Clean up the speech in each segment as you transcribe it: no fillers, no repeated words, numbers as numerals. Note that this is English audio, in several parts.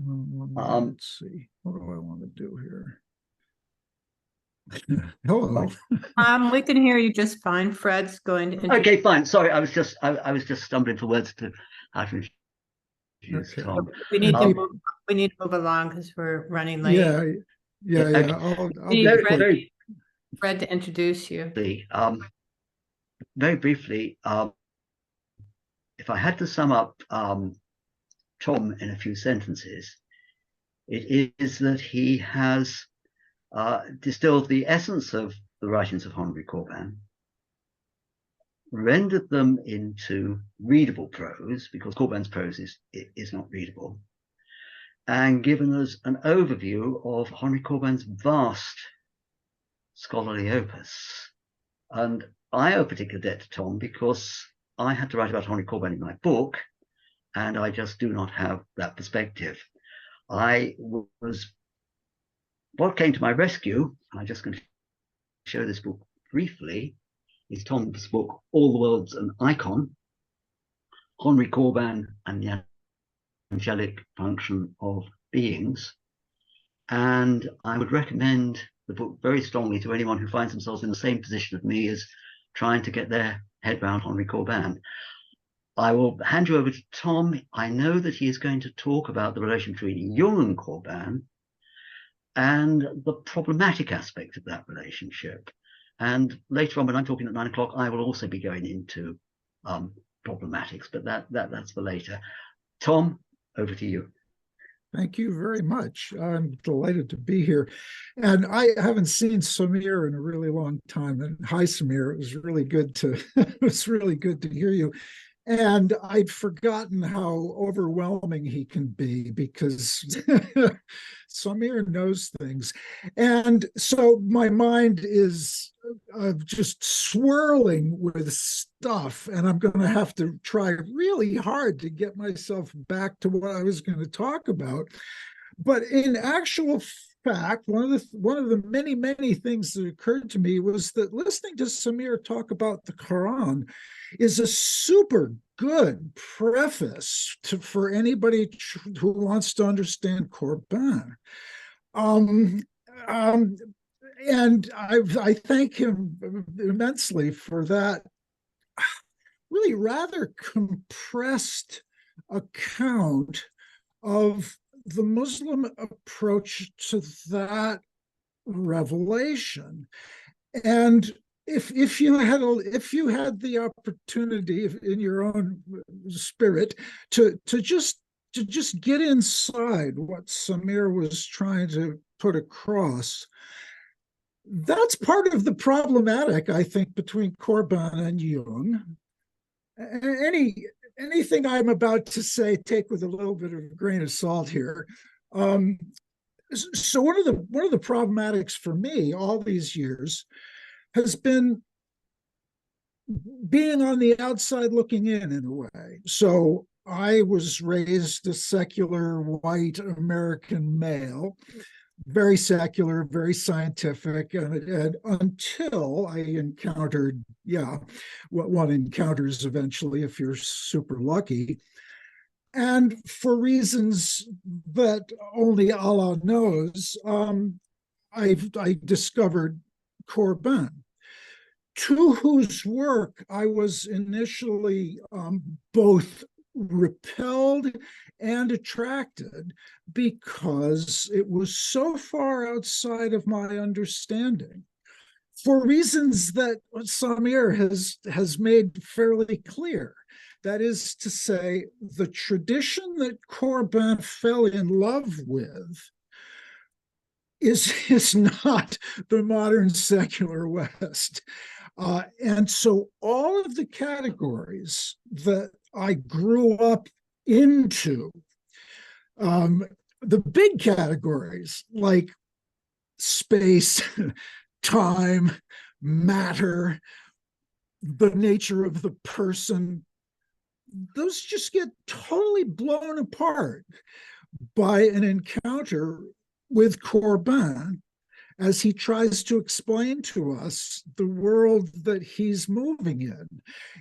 Let's see. What do I want to do here? Hello. We can hear you just fine. Fred's going to introduce. Okay, fine. Sorry, I was just stumbling for words to how to introduce Tom. We need to move along because we're running late. Yeah. Okay. I'll We be need quick. Fred to introduce you. Very briefly, if I had to sum up Tom in a few sentences, it is that he has distilled the essence of the writings of Henri Corbin, rendered them into readable prose, because Corbin's prose is not readable, and given us an overview of Henri Corbin's vast scholarly opus. And I owe a particular debt to Tom because I had to write about Henri Corbin in my book, and I just do not have that perspective. What came to my rescue, and I'm just going to show this book briefly, is Tom's book, All the World's an Icon, Henri Corbin and the Angelic Function of Beings. And I would recommend the book very strongly to anyone who finds themselves in the same position of me as trying to get their head around Henri Corbin. I will hand you over to Tom. I know that he is going to talk about the relation between Jung and Corbin and the problematic aspect of that relationship. And later on, when I'm talking at 9 o'clock, I will also be going into problematics, but that's for later. Tom, over to you. Thank you very much. I'm delighted to be here. And I haven't seen Samir in a really long time. And hi, Samir. It was really good to hear you. And I'd forgotten how overwhelming he can be because Samir knows things. And so my mind is just swirling with stuff, and I'm going to have to try really hard to get myself back to what I was going to talk about. But in actual fact, one of the many things that occurred to me was that listening to Samir talk about the Quran is a super good preface for anybody who wants to understand Corbin. And I thank him immensely for that really rather compressed account of the Muslim approach to that revelation. And if you had the opportunity in your own spirit to just get inside what Samir was trying to put across, that's part of the problematic, I think, between Corbin and Jung. Anything I'm about to say, take with a little bit of a grain of salt here. So one of the problematics for me all these years has been being on the outside looking in a way. So I was raised a secular white American male, very secular, very scientific, and until I encountered, what one encounters eventually if you're super lucky. And for reasons that only Allah knows, I discovered Corbin, to whose work I was initially both repelled and attracted because it was so far outside of my understanding, for reasons that Samir has made fairly clear. That is to say, the tradition that Corbin fell in love with is not the modern secular West. And so all of the categories that I grew up into, the big categories like space, time, matter, the nature of the person, those just get totally blown apart by an encounter with Corbin as he tries to explain to us the world that he's moving in.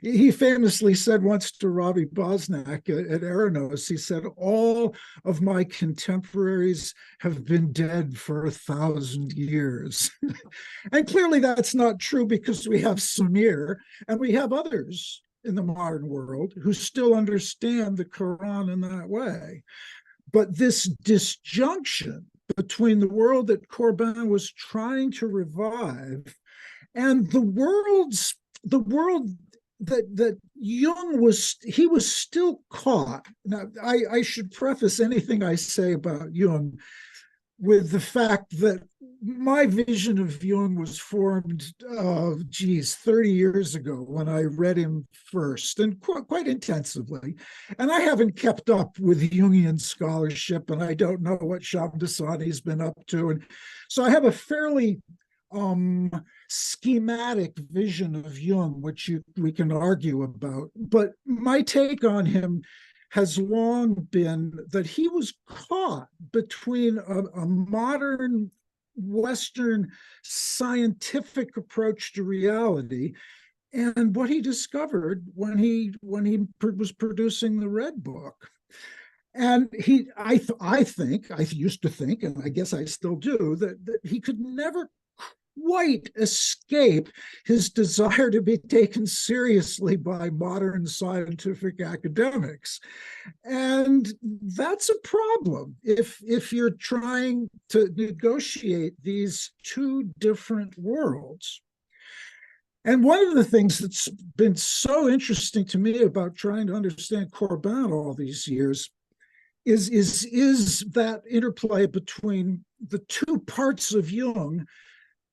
He famously said once to Ravi Bosnak at Eranos, he said, all of my contemporaries have been dead for 1,000 years. And clearly that's not true, because we have Samir and we have others in the modern world who still understand the Quran in that way. But this disjunction between the world that Corbin was trying to revive and the world that Jung was still caught. Now, I should preface anything I say about Jung with the fact that my vision of Jung was formed, 30 years ago when I read him first, and quite intensively. And I haven't kept up with Jungian scholarship, and I don't know what Shamdasani's been up to. And so I have a fairly schematic vision of Jung, which we can argue about. But my take on him has long been that he was caught between a modern Western scientific approach to reality and what he discovered when he was producing the Red Book. And I used to think, and I guess I still do, that he could never quite escape his desire to be taken seriously by modern scientific academics. And that's a problem if you're trying to negotiate these two different worlds. And one of the things that's been so interesting to me about trying to understand Corbin all these years is that interplay between the two parts of Jung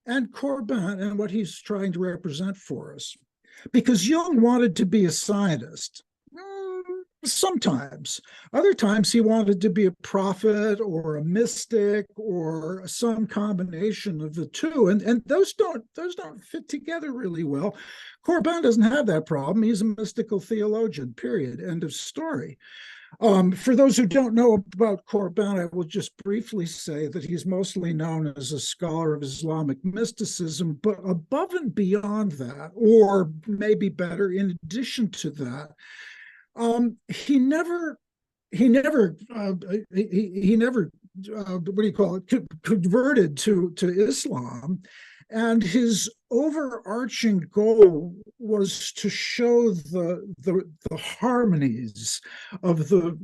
and Corbin and what he's trying to represent for us. Because Jung wanted to be a scientist. Sometimes. Other times he wanted to be a prophet or a mystic or some combination of the two. And those don't fit together really well. Corbin doesn't have that problem. He's a mystical theologian, period. End of story. For those who don't know about Corbin, I will just briefly say that he's mostly known as a scholar of Islamic mysticism, but above and beyond that, or maybe better, in addition to that, he never converted to Islam. And his overarching goal was to show the harmonies of the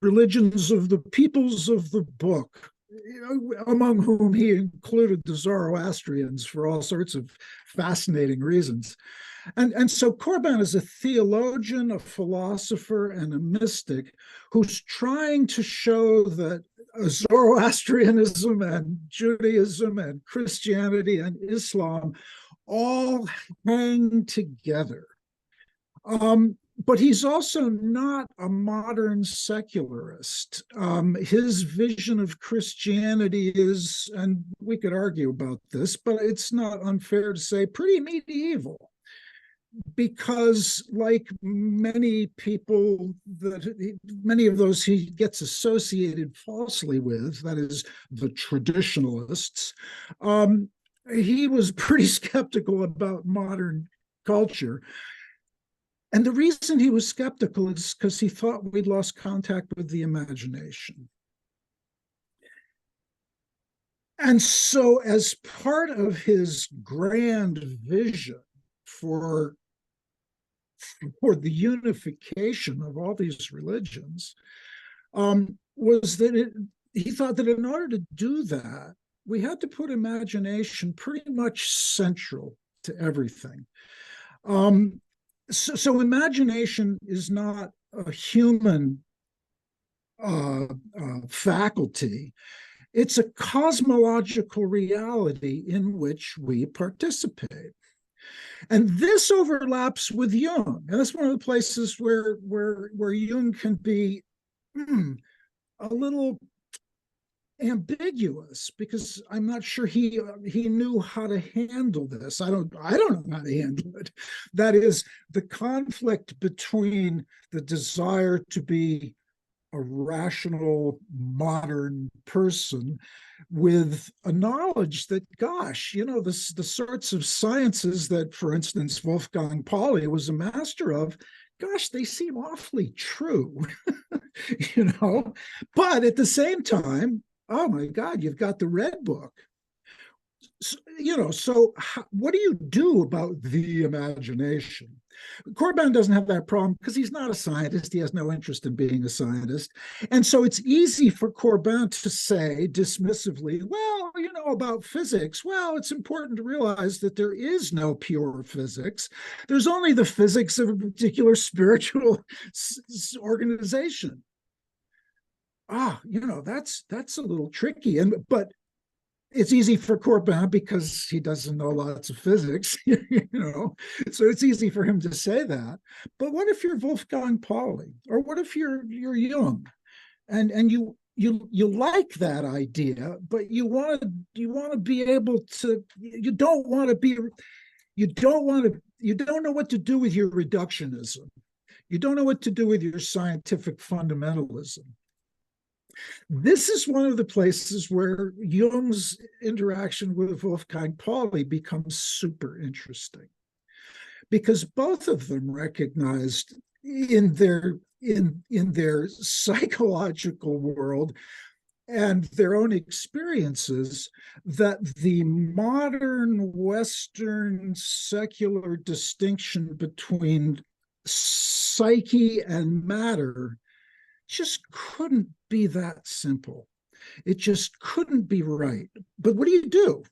religions of the peoples of the book, among whom he included the Zoroastrians for all sorts of fascinating reasons. And so Corbin is a theologian, a philosopher, and a mystic who's trying to show that Zoroastrianism and Judaism and Christianity and Islam all hang together. But he's also not a modern secularist. His vision of Christianity is, and we could argue about this, but it's not unfair to say, pretty medieval. Because like many people, many of those he gets associated falsely with, that is the traditionalists, he was pretty skeptical about modern culture. And the reason he was skeptical is because he thought we'd lost contact with the imagination. And so as part of his grand vision for the unification of all these religions, was that he thought that in order to do that, we had to put imagination pretty much central to everything. So imagination is not a human faculty. It's a cosmological reality in which we participate. And this overlaps with Jung. And that's one of the places where Jung can be a little ambiguous, because I'm not sure he knew how to handle this. I don't know how to handle it. That is, the conflict between the desire to be a rational modern person with a knowledge that, gosh, the sorts of sciences that, for instance, Wolfgang Pauli was a master of, gosh, they seem awfully true, But at the same time, oh my God, you've got the Red Book. So what do you do about the imagination? Corbin doesn't have that problem because he's not a scientist. He has no interest in being a scientist. And so it's easy for Corbin to say dismissively, well, about physics, well, it's important to realize that there is no pure physics. There's only the physics of a particular spiritual organization. That's a little tricky. But it's easy for Corbin because he doesn't know lots of physics, so it's easy for him to say that. But what if you're Wolfgang Pauli, or what if you're Jung, and you like that idea, but you want to be able to, you don't know what to do with your reductionism. You don't know what to do with your scientific fundamentalism. This is one of the places where Jung's interaction with Wolfgang Pauli becomes super interesting, because both of them recognized in their psychological world and their own experiences that the modern Western secular distinction between psyche and matter just couldn't be that simple. It just couldn't be right. But what do you do?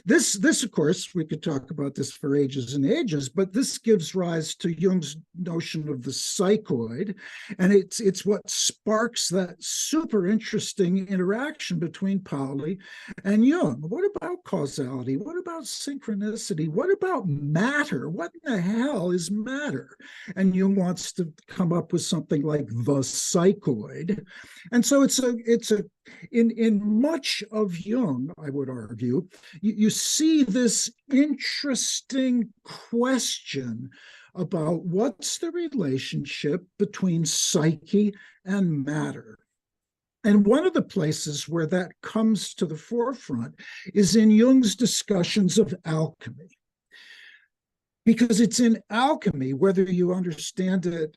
This, of course, we could talk about this for ages and ages, but this gives rise to Jung's notion of the psychoid. And it's what sparks that super interesting interaction between Pauli and Jung. What about causality? What about synchronicity? What about matter? What in the hell is matter? And Jung wants to come up with something like the psychoid. And so it's in much of Jung, I would argue, you see this interesting question about what's the relationship between psyche and matter. And one of the places where that comes to the forefront is in Jung's discussions of alchemy. Because it's in alchemy, whether you understand it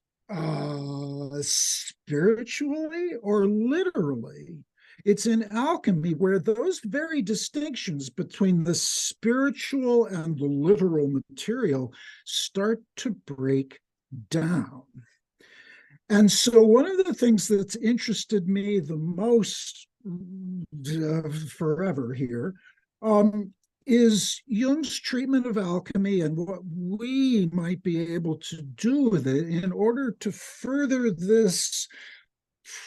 spiritually or literally, it's in alchemy where those very distinctions between the spiritual and the literal material start to break down. And so one of the things that's interested me the most forever here is Jung's treatment of alchemy and what we might be able to do with it in order to further this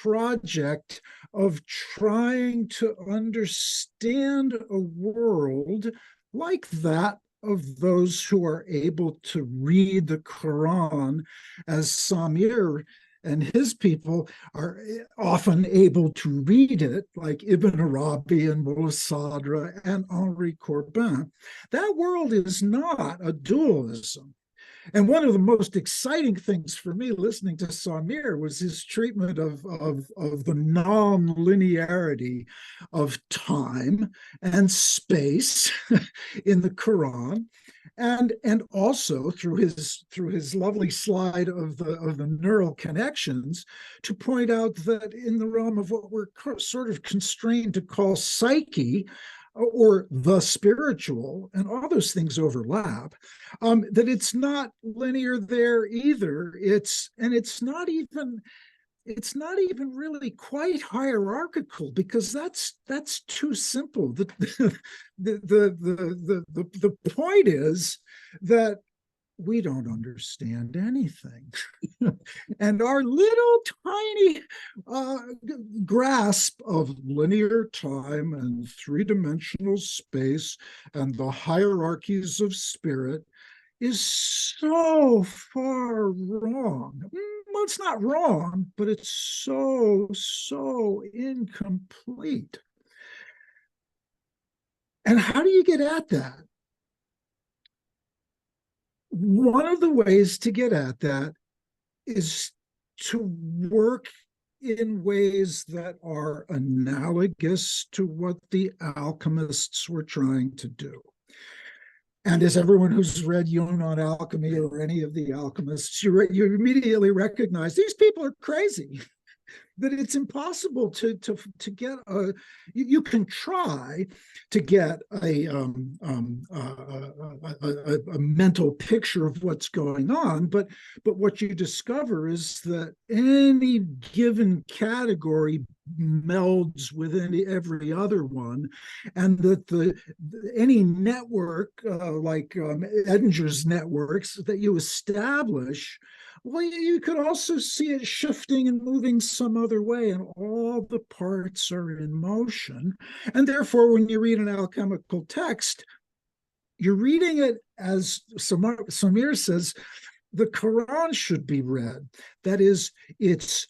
project of trying to understand a world like that of those who are able to read the Quran, as Samir and his people are often able to read it, like Ibn Arabi and Mullah Sadra and Henri Corbin. That world is not a dualism. And one of the most exciting things for me listening to Samir was his treatment of the non-linearity of time and space in the Quran, and also through his lovely slide of the neural connections to point out that in the realm of what we're sort of constrained to call psyche, or the spiritual, and all those things overlap, that it's not linear there either. It's not even really quite hierarchical, because that's too simple. The point is that we don't understand anything. And our little tiny grasp of linear time and three-dimensional space and the hierarchies of spirit is so far wrong. Well, it's not wrong, but it's so incomplete. And how do you get at that? One of the ways to get at that is to work in ways that are analogous to what the alchemists were trying to do. And as everyone who's read Jung on alchemy or any of the alchemists, you immediately recognize these people are crazy. That it's impossible to get a. You can try to get a mental picture of what's going on, but what you discover is that any given category melds within every other one, and that any network like Edinger's networks that you establish, well, you could also see it shifting and moving some other way, and all the parts are in motion. And therefore, when you read an alchemical text, you're reading it as Samir says, the Quran should be read. That is, it's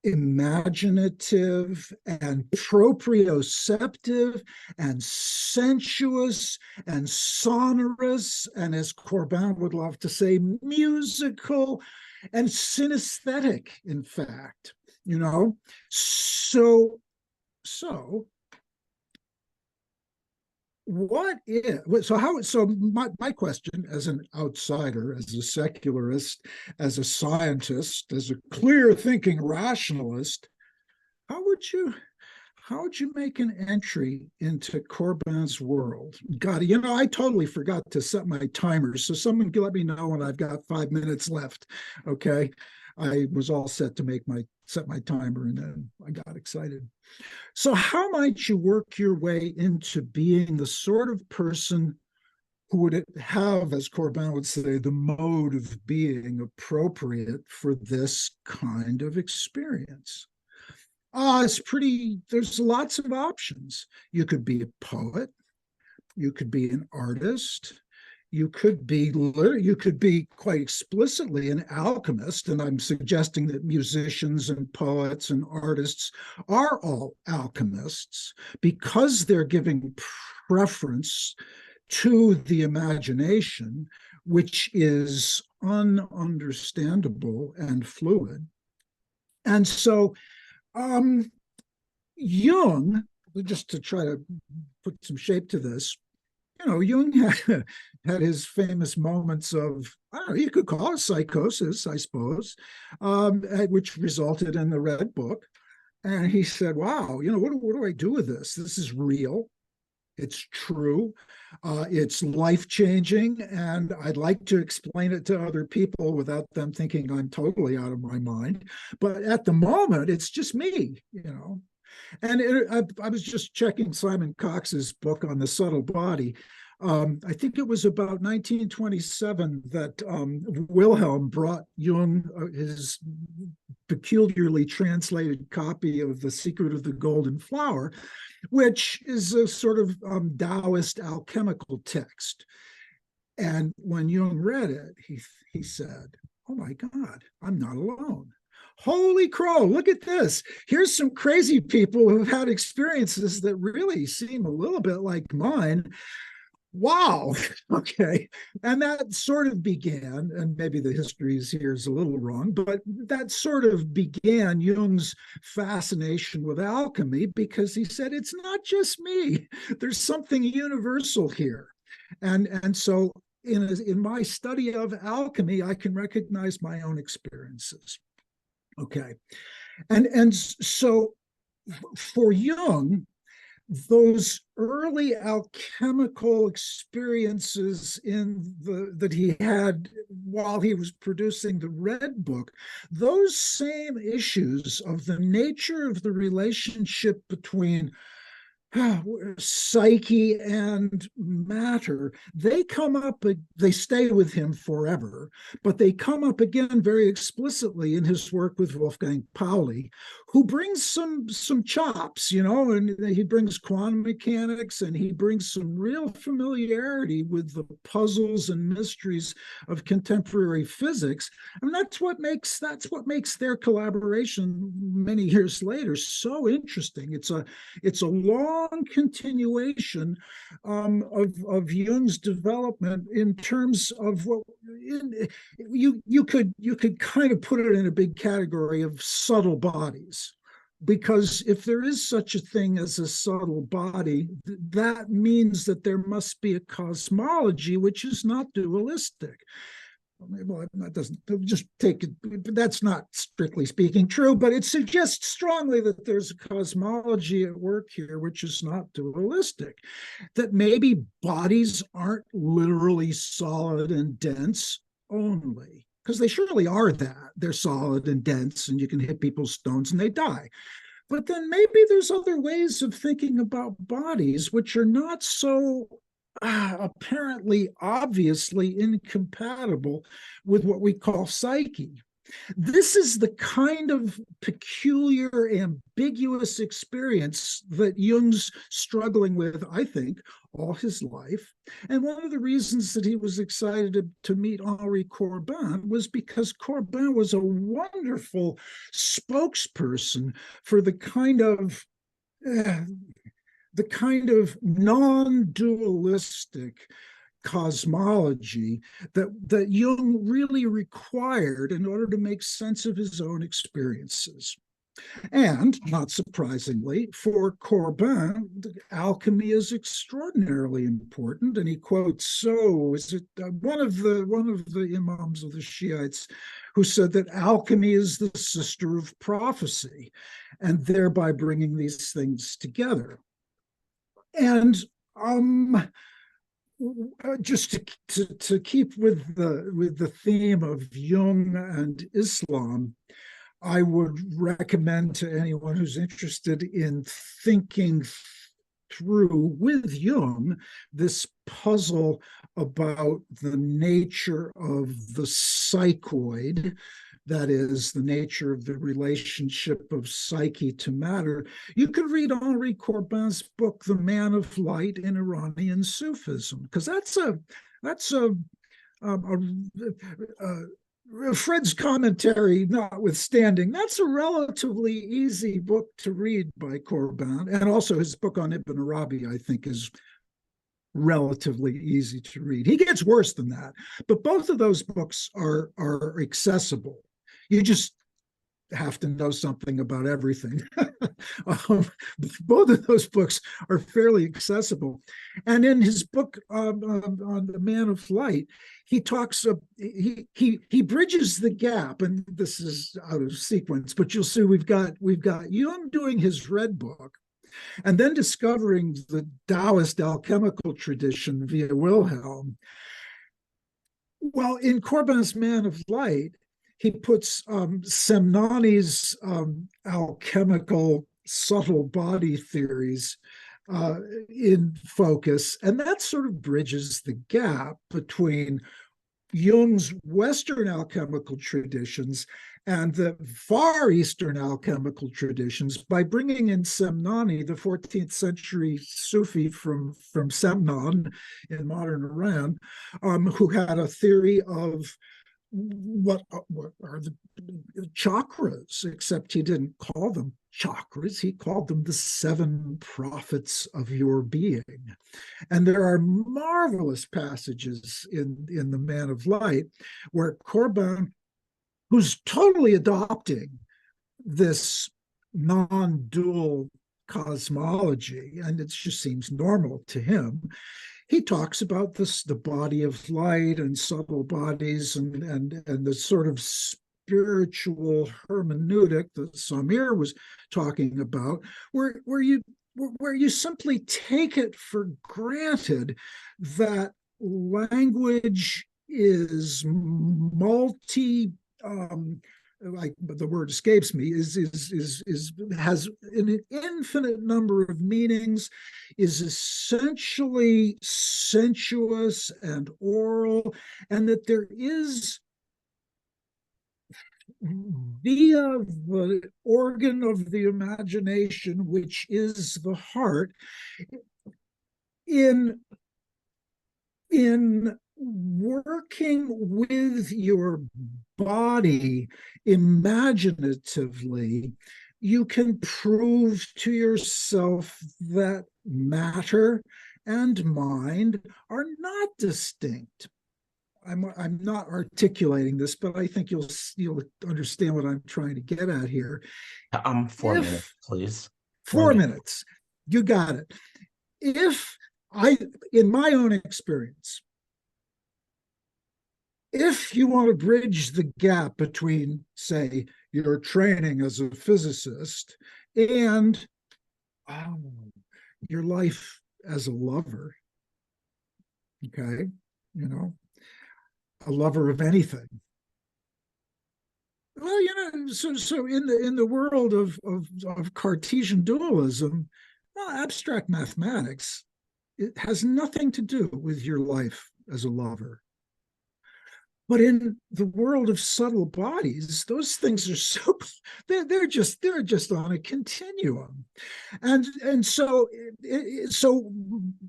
imaginative and proprioceptive and sensuous and sonorous, and as Corbin would love to say, musical and synesthetic, in fact, you know. So what is so my question as an outsider, as a secularist, as a scientist, as a clear thinking rationalist, how would you make an entry into Corbin's world? God, you know, I totally forgot to set my timer, so someone can let me know when I've got 5 minutes left. Okay, I was all set to set my timer, and then I got excited. So how might you work your way into being the sort of person who would have, as Corbin would say, the mode of being appropriate for this kind of experience? There's lots of options. You could be a poet, you could be an artist, you could be quite explicitly an alchemist, and I'm suggesting that musicians and poets and artists are all alchemists because they're giving preference to the imagination, which is ununderstandable and fluid. And so Jung, just to try to put some shape to this, you know, Jung had his famous moments of, I don't know, you could call it psychosis, I suppose, which resulted in the Red Book. And he said, wow, you know, what do I do with this? This is real. It's true. It's life-changing. And I'd like to explain it to other people without them thinking I'm totally out of my mind. But at the moment, it's just me, you know. And I was just checking Simon Cox's book on the subtle body. I think it was about 1927 that Wilhelm brought Jung his peculiarly translated copy of The Secret of the Golden Flower, which is a sort of Taoist alchemical text. And when Jung read it, he said, oh my God, I'm not alone. Holy crow, look at this. Here's some crazy people who've had experiences that really seem a little bit like mine. Wow. Okay. And that sort of began, and maybe the history here is a little wrong, but that sort of began Jung's fascination with alchemy, because he said, it's not just me. There's something universal here. And so in my study of alchemy, I can recognize my own experiences. Okay. And so for Jung, those early alchemical experiences that he had while he was producing the Red Book, those same issues of the nature of the relationship between psyche and matter, they come up, they stay with him forever, but they come up again very explicitly in his work with Wolfgang Pauli, who brings some chops, you know, and he brings quantum mechanics, and he brings some real familiarity with the puzzles and mysteries of contemporary physics. And that's what makes their collaboration many years later so interesting. It's a long long continuation of Jung's development in terms of what you could kind of put it in a big category of subtle bodies. Because if there is such a thing as a subtle body, that means that there must be a cosmology which is not dualistic. Well, that doesn't just take it, that's not strictly speaking true, but it suggests strongly that there's a cosmology at work here which is not dualistic, that maybe bodies aren't literally solid and dense only, because they surely are that. They're solid and dense, and you can hit people's stones and they die. But then maybe there's other ways of thinking about bodies which are not so apparently obviously incompatible with what we call psyche. This is the kind of peculiar, ambiguous experience that Jung's struggling with, I think, all his life. And one of the reasons that he was excited to meet Henri Corbin was because Corbin was a wonderful spokesperson for the kind of non-dualistic cosmology that Jung really required in order to make sense of his own experiences. And not surprisingly, for Corbin, alchemy is extraordinarily important. And he quotes one of the imams of the Shiites who said that alchemy is the sister of prophecy, and thereby bringing these things together. And just to keep with the theme of Jung and Islam, I would recommend to anyone who's interested in thinking through with Jung this puzzle about the nature of the psychoid, that is, the nature of the relationship of psyche to matter. You could read Henri Corbin's book, The Man of Light in Iranian Sufism, because that's Fred's commentary notwithstanding, that's a relatively easy book to read by Corbin. And also his book on Ibn Arabi, I think, is relatively easy to read. He gets worse than that, but both of those books are accessible. You just have to know something about everything. Both of those books are fairly accessible. And in his book on The Man of Light, he talks he bridges the gap, and this is out of sequence, but you'll see we've got Jung doing his red book, and then discovering the Taoist alchemical tradition via Wilhelm. Well, in Corbin's Man of Light, he puts Semnani's alchemical subtle body theories in focus, and that sort of bridges the gap between Jung's Western alchemical traditions and the Far Eastern alchemical traditions by bringing in Semnani, the 14th century Sufi from Semnan in modern Iran, who had a theory of what are the chakras, except he didn't call them chakras, he called them the 7 prophets of your being. And there are marvelous passages in The Man of Light where Corbin, who's totally adopting this non-dual cosmology, and it just seems normal to him, he talks about the body of light and subtle bodies and the sort of spiritual hermeneutic that Samir was talking about, where you simply take it for granted that language is multi like the word escapes me, has an infinite number of meanings, is essentially sensuous and oral, and that there is, via the organ of the imagination, which is the heart, in working with your body imaginatively, you can prove to yourself that matter and mind are not distinct. I'm not articulating this, but I think you'll understand what I'm trying to get at here. 4 minutes, please. 4 minutes. You got it. In my own experience, if you want to bridge the gap between, say, your training as a physicist and your life as a lover, okay, a lover of anything. Well, so in the world of Cartesian dualism, well, abstract mathematics, it has nothing to do with your life as a lover. But in the world of subtle bodies, those things are they're just on a continuum, and so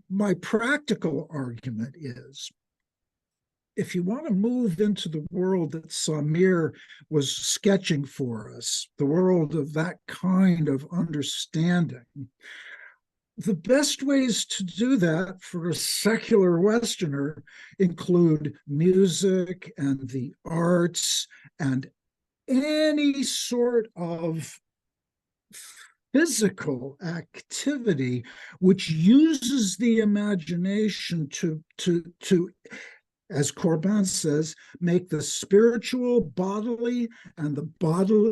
my practical argument is, if you want to move into the world that Samir was sketching for us, the world of that kind of understanding, the best ways to do that for a secular Westerner include music and the arts and any sort of physical activity which uses the imagination to as Corbin says, make the spiritual bodily and the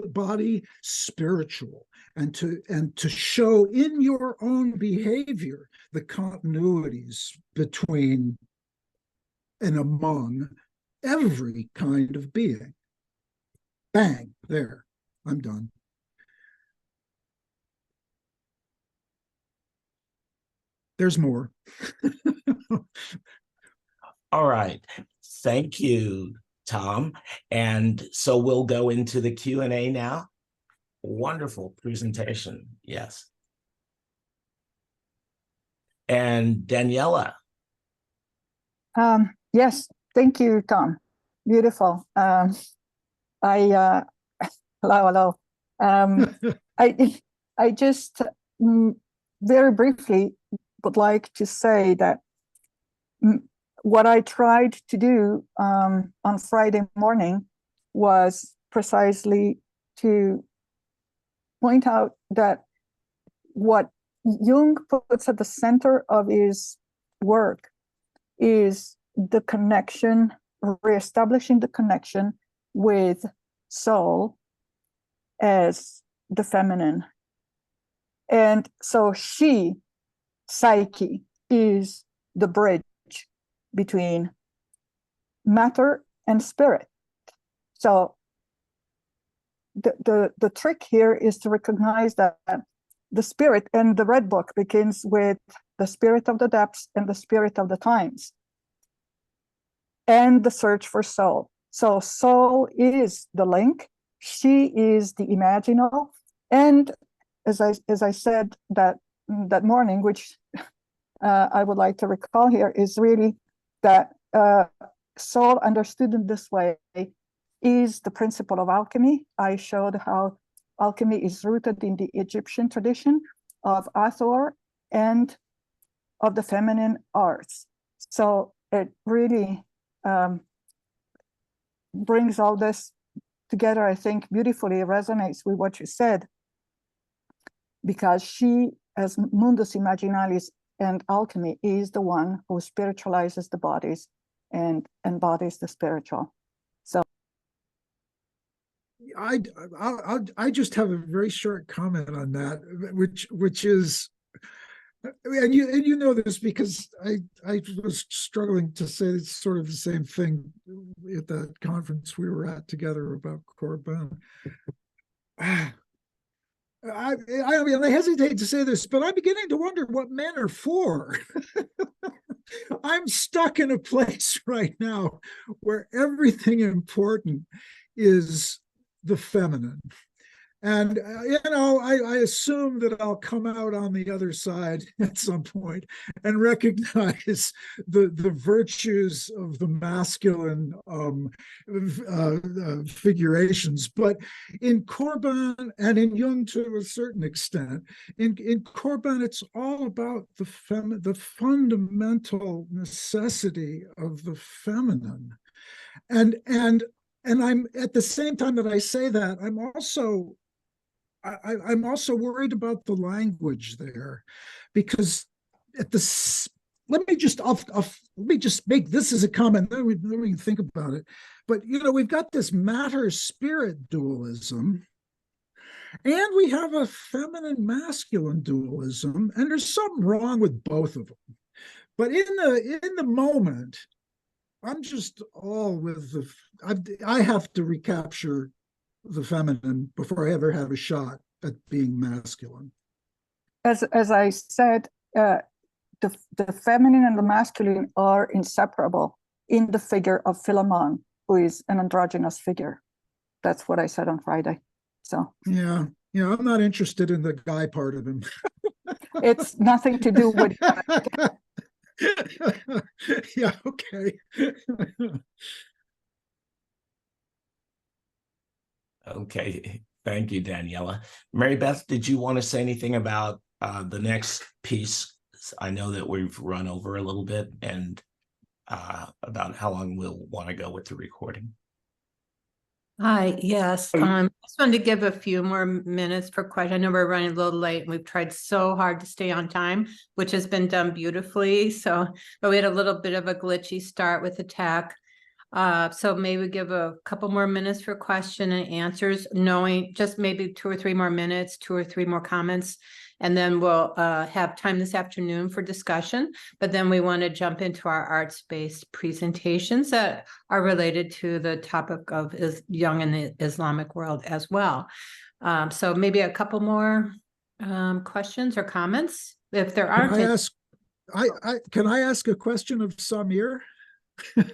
body spiritual, and to show in your own behavior the continuities between and among every kind of being. Bang, there, I'm done. There's more. All right. Thank you, Tom. And so we'll go into the Q&A now. Wonderful presentation. Yes. And Daniela. Yes, thank you, Tom. Beautiful. Hello. I just very briefly would like to say that what I tried to do on Friday morning was precisely to point out that what Jung puts at the center of his work is the connection, reestablishing the connection with soul as the feminine. And so she, Psyche, is the bridge between matter and spirit. So the trick here is to recognize that the spirit, and the Red Book begins with the spirit of the depths and the spirit of the times, and the search for soul. So soul is the link, she is the imaginal, and as I said that morning, which I would like to recall here, is really that soul understood in this way is the principle of alchemy. I showed how alchemy is rooted in the Egyptian tradition of Hathor and of the feminine arts. So it really brings all this together, I think, beautifully. It resonates with what you said, because she, as Mundus Imaginalis and alchemy, is the one who spiritualizes the bodies and embodies the spiritual. So I just have a very short comment on that, which is, and you know this because I was struggling to say sort of the same thing at that conference we were at together about Corbin. I mean, I hesitate to say this, but I'm beginning to wonder what men are for. I'm stuck in a place right now where everything important is the feminine. And, I assume that I'll come out on the other side at some point and recognize the virtues of the masculine figurations. But in Corbin and in Jung to a certain extent, in Corbin, it's all about the fundamental necessity of the feminine. And I'm, at the same time that I say that, I'm also worried about the language there, because let me just make this as a comment, then we can think about it. But we've got this matter spirit dualism, and we have a feminine masculine dualism, and there's something wrong with both of them. But in the moment, I'm just all with I have to recapture the feminine before I ever have a shot at being masculine. As I said, the feminine and the masculine are inseparable in the figure of Philemon, who is an androgynous figure. That's what I said on Friday. So yeah, I'm not interested in the guy part of him. it's nothing to do with yeah, okay. Okay, thank you, Daniela. Mary Beth, did you want to say anything about the next piece? I know that we've run over a little bit, and about how long we'll want to go with the recording. Hi, yes. I just wanted to give a few more minutes for questions. I know we're running a little late, and we've tried so hard to stay on time, which has been done beautifully. So, but we had a little bit of a glitchy start with the tech. So maybe give a couple more minutes for question and answers, knowing just maybe 2 or 3 more minutes, 2 or 3 more comments, and then we'll have time this afternoon for discussion. But then we want to jump into our arts-based presentations that are related to the topic of Jung in the Islamic world as well. So maybe a couple more questions or comments, if there aren't. Can I ask a question of Samir?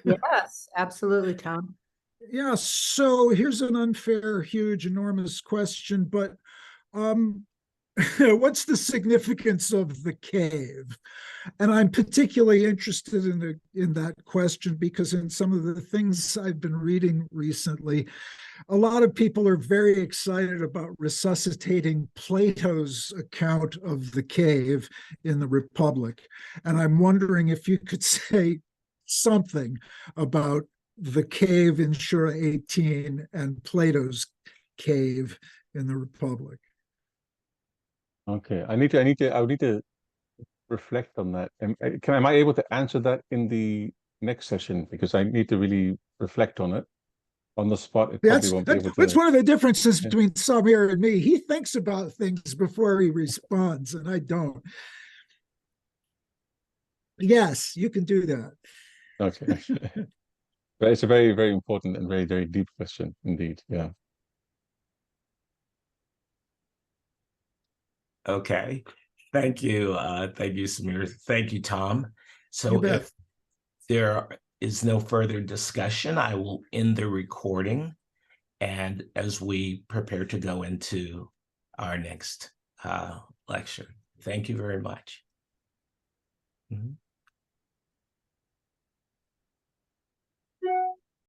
Yes, absolutely, Tom. Yeah, so here's an unfair, huge, enormous question, but what's the significance of the cave? And I'm particularly interested in that question because in some of the things I've been reading recently, a lot of people are very excited about resuscitating Plato's account of the cave in the Republic. And I'm wondering if you could say something about the cave in Shura 18 and Plato's cave in the Republic. Okay, I would need to reflect on that. Am I able to answer that in the next session? Because I need to really reflect on it on the spot. That's one of the differences between Samir and me. He thinks about things before he responds, and I don't. Yes, you can do that. Okay. But it's a very, very important and very, very deep question indeed. Yeah. Okay. Thank you. Thank you, Samir. Thank you, Tom. So if there is no further discussion, I will end the recording. And as we prepare to go into our next lecture, thank you very much. Mm-hmm.